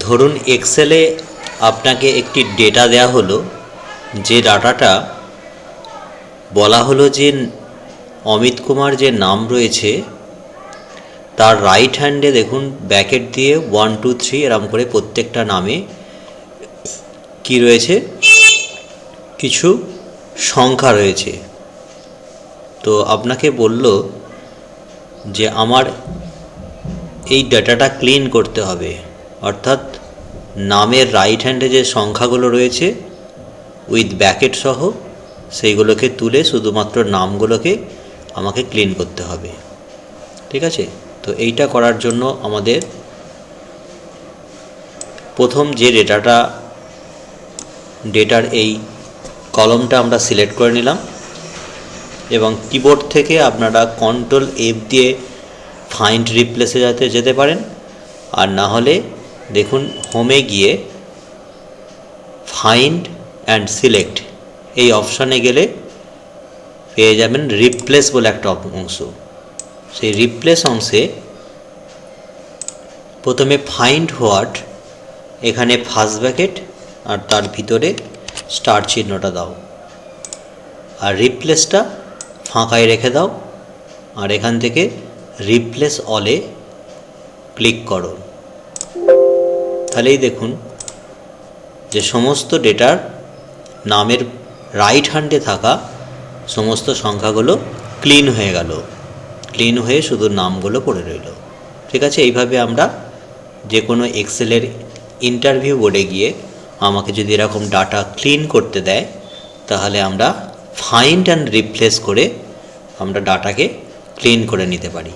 ধরুন এক্সেলে আপনাকে একটি ডেটা দেয়া হলো, যে ডাটাটা বলা হলো যে অমিত কুমার যে নাম রয়েছে তার রাইট হ্যান্ডে দেখুন ব্র্যাকেট দিয়ে 1 2 3 এরম করে প্রত্যেকটা নামে কি রয়েছে, কিছু সংখ্যা রয়েছে। তো আপনাকে বলল যে আমার এই ডাটাটা ক্লিন করতে হবে, অর্থাৎ নামের রাইট হ্যান্ডে যে সংখ্যাগুলো রয়েছে উইথ ব্র্যাকেট সহ সেইগুলোকে তুলে শুধুমাত্র নামগুলোকে আমাকে ক্লিন করতে হবে। ঠিক আছে, তো এইটা করার জন্য আমাদের প্রথম যে ডেটার এই কলমটা আমরা সিলেক্ট করে নিলাম এবং কিবোর্ড থেকে আপনারা কন্ট্রোল F দিয়ে ফাইন্ড রিপ্লেসে যেতে পারেন, আর না হলে দেখুন হোমে গিয়ে ফাইন্ড অ্যান্ড সিলেক্ট এই অপশানে গেলে পেয়ে যাবেন রিপ্লেস বলে একটা অংশ। সেই রিপ্লেস অংশে প্রথমে ফাইন্ড হোয়াট, এখানে ফার্স্ট ব্র্যাকেট আর তার ভিতরে স্টার চিহ্নটা দাও, আর রিপ্লেসটা ফাঁকায় রেখে দাও, আর এখান থেকে রিপ্লেস অলে ক্লিক করো। তাহলেই দেখুন যে সমস্ত ডেটার নামের রাইট হ্যান্ডে থাকা সমস্ত সংখ্যাগুলো ক্লিন হয়ে গেল, ক্লিন হয়ে শুধু নামগুলো পড়ে রইল। ঠিক আছে, এইভাবে আমরা যে কোনো এক্সেলের ইন্টারভিউ বোর্ডে গিয়ে আমাকে যদি এরকম ডাটা ক্লিন করতে দেয় তাহলে আমরা ফাইন্ড অ্যান্ড রিপ্লেস করে আমরা ডাটাকে ক্লিন করে নিতে পারি।